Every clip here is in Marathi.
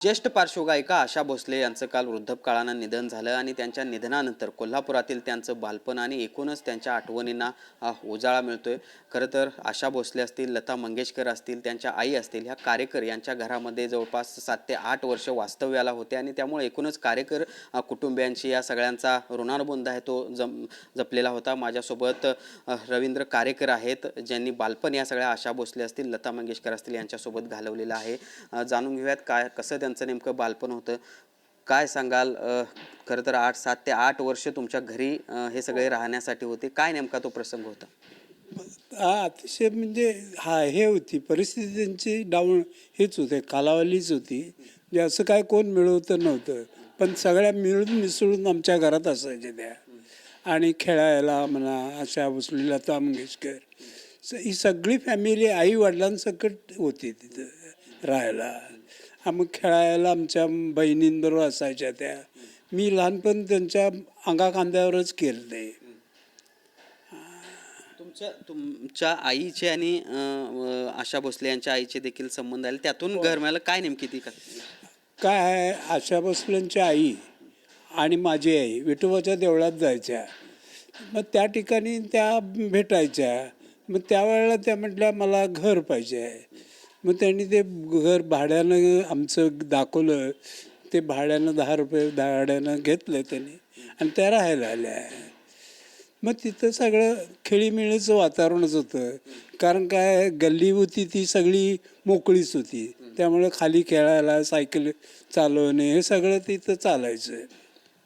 ज्येष्ठ पार्श्वगायिका आशा भोसले यांचं काल वृद्धापकाळानं निधन झालं आणि त्यांच्या निधनानंतर कोल्हापुरातील त्यांचं बालपण आणि एकूणच त्यांच्या आठवणींना उजाळा मिळतोय. खरं तर आशा भोसले असतील, लता मंगेशकर असतील, त्यांच्या आई असतील, ह्या कार्यकर यांच्या घरामध्ये जवळपास 7 ते 8 वर्ष वास्तव्याला होते आणि त्यामुळे एकूणच कार्यकर कुटुंबियांशी या सगळ्यांचा ऋणानुबंध आहे तो जपलेला होता. माझ्यासोबत रवींद्र कार्यकर आहेत, ज्यांनी बालपण या सगळ्या आशा भोसले असतील, लता मंगेशकर असतील यांच्यासोबत घालवलेलं आहे. जाणून घेऊयात काय कसं त्यांचं नेमकं बालपण होतं. काय सांगाल? खरं तर 7 ते 8 वर्ष तुमच्या घरी हे सगळे राहण्यासाठी होते. काय नेमका तो प्रसंग होता? अतिशय म्हणजे हे होती परिस्थिती त्यांची डाऊन हेच होते, कालावधीच होती. म्हणजे असं काय कोण मिळवतं नव्हतं, पण सगळ्या मिळून मिसळून आमच्या घरात असायच्या त्या. आणि खेळायला म्हणा, आशा भोसले, लता मंगेशकर ही सगळी फॅमिली आई वडिलांसकट होती तिथं राहायला. मग खेळायला आमच्या बहिणींबरोबर असायच्या त्या. मी लहानपण त्यांच्या अंगाखांद्यावरच केले. तुमच्या आईचे आणि आशा भोसले यांच्या आईचे देखील संबंध आले, त्यातून घरम्याला काय नेमकी ती काय आशा भोसलेंची आई आणि माझी आई विठोबाच्या देवळात जायच्या. मग त्या ठिकाणी त्या भेटायच्या. मग त्यावेळेला त्या म्हटल्या मला घर पाहिजे आहे. मग त्यांनी ते घर भाड्यानं आमचं दाखवलं. ते भाड्यानं 10 रुपये भाड्यानं घेतलं त्यांनी आणि त्या राहायला आल्या. मग तिथं सगळं खेळीमेळीचं वातावरणच होतं. कारण काय गल्ली होती ती सगळी मोकळीच होती, त्यामुळे खाली खेळायला सायकल चालवणे हे सगळं तिथं चालायचं.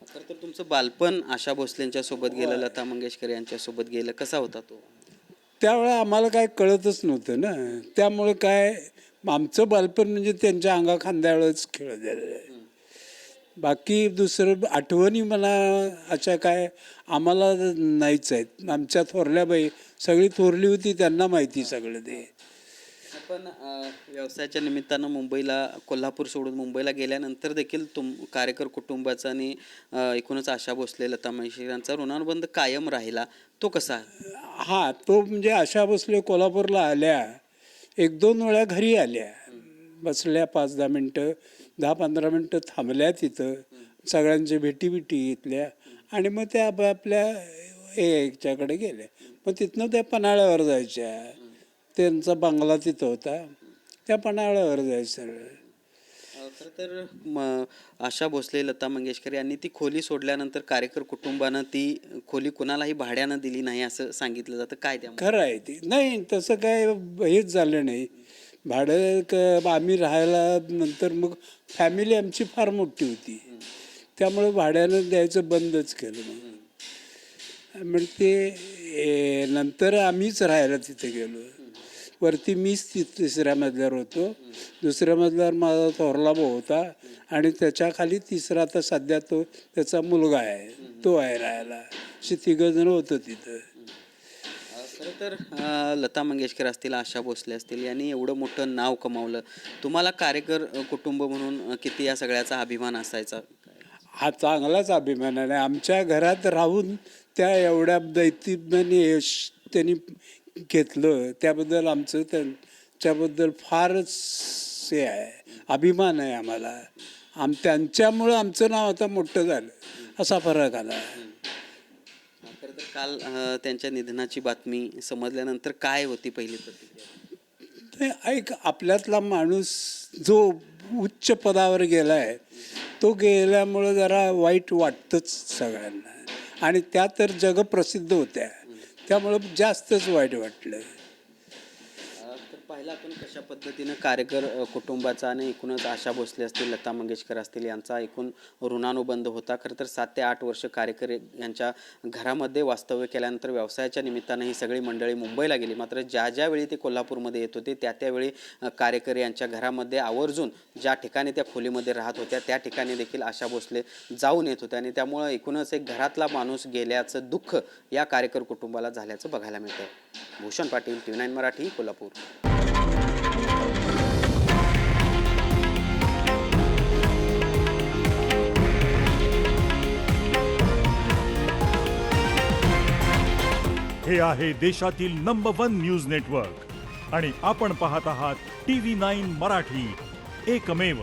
खरं तर तुमचं बालपण आशा भोसलेंच्या सोबत गेलं, लता मंगेशकर यांच्या सोबत गेलं, कसा होता तो? त्यावेळेला आम्हाला काय कळतच नव्हतं ना, त्यामुळं काय आमचं बालपण म्हणजे त्यांच्या अंगाखांद्यावरच खेळ झालेलं आहे. बाकी दुसरं आठवणी मला अशा काय आम्हाला नाहीच आहेत. आमच्या थोरल्या बाई सगळी थोरली होती, त्यांना माहिती सगळं ते. आपण व्यवसायाच्या निमित्तानं मुंबईला, कोल्हापूर सोडून मुंबईला गेल्यानंतर देखील कार्यकर कुटुंबाचा आणि एकूणच आशा भोसले, लता मंगेशकर यांचा ऋणानुबंध कायम राहिला, तो कसा? तो म्हणजे आशा भोसले कोल्हापूरला आल्या, 1-2 वेळा घरी आल्या, बसल्या 5-10 मिनटं, 10-15 मिनटं थांबल्या तिथं, सगळ्यांच्या भेटी घेतल्या आणि मग त्या आपल्या याच्याकडे गेल्या. मग तिथनं त्या पन्हाळ्यावर जायच्या. त्यांचा बंगला तिथं होता, त्या पन्हाळ्यावर जायचं. खरं तर आशा भोसले, लता मंगेशकर यांनी ती खोली सोडल्यानंतर कार्यकर कुटुंबानं ती खोली कुणालाही भाड्यानं दिली नाही असं सांगितलं जातं. काय त्या? खरं आहे ते. नाही तसं काय हेच झालं नाही. भाडं आम्ही राहायला नंतर मग फॅमिली आमची फार मोठी होती, त्यामुळे भाड्यानं द्यायचं बंदच केलं. मग ते नंतर आम्हीच राहायला तिथे गेलो. वरती मीच 3ऱ्या मजल्यावर होतो, 2ऱ्या मजल्यावर माझा थोरला भाऊ होता आणि त्याच्या खाली 3रा आता सध्या तो त्याचा मुलगा आहे, तो आहे राहायला. अशी 3 जण होतं तिथं. खरं तर लता मंगेशकर असतील, आशा भोसले असतील, यांनी एवढं मोठं नाव कमावलं. तुम्हाला कार्यकर कुटुंब म्हणून किती या सगळ्याचा अभिमान असायचा? हा चांगलाच अभिमान आहे. आमच्या घरात राहून त्या एवढ्या दैतिण्याने यश त्यांनी घेतलं, त्याबद्दल आमचं त्यांच्याबद्दल फारच हे आहे, अभिमान आहे आम्हाला. त्यांच्यामुळं आमचं नाव आता मोठं झालं, असा फरक आला. खरं तर काल त्यांच्या निधनाची बातमी समजल्यानंतर काय होती पहिली प्रतिक्रिया? ऐक, आपल्यातला माणूस जो उच्च पदावर गेला आहे, तो गेल्यामुळं जरा वाईट वाटतंच सगळ्यांना. आणि त्या तर जगप्रसिद्ध होत्या, त्यामुळं जास्तच वाईट वाटलं. तर पाहिलं आपण कशा पद्धतीनं कार्यकर कुटुंबाचा आणि एकूणच आशा भोसले असतील, लता मंगेशकर असतील यांचा एकूण ऋणानुबंध होता. खरं तर 7 ते 8 वर्ष कार्यकर यांच्या घरामध्ये वास्तव्य केल्यानंतर व्यवसायाच्या निमित्तानं ही सगळी मंडळी मुंबईला गेली. मात्र ज्यावेळी ते कोल्हापूरमध्ये येत होते त्यावेळी कार्यकर यांच्या घरामध्ये आवर्जून ज्या ठिकाणी त्या खोलीमध्ये राहत होत्या त्या ठिकाणी देखील आशा भोसले जाऊन येत होत्या आणि त्यामुळं एकूणच एक घरातला माणूस गेल्याचं दुःख या कार्यकर कुटुंबाला झाल्याचं बघायला मिळतं. भूषण पाटील, TV9 मराठी, कोल्हापूर. हे आहे देशातील नंबर 1 न्यूज नेटवर्क आणि आपण पाहत आहात TV9 मराठी, एकमेव.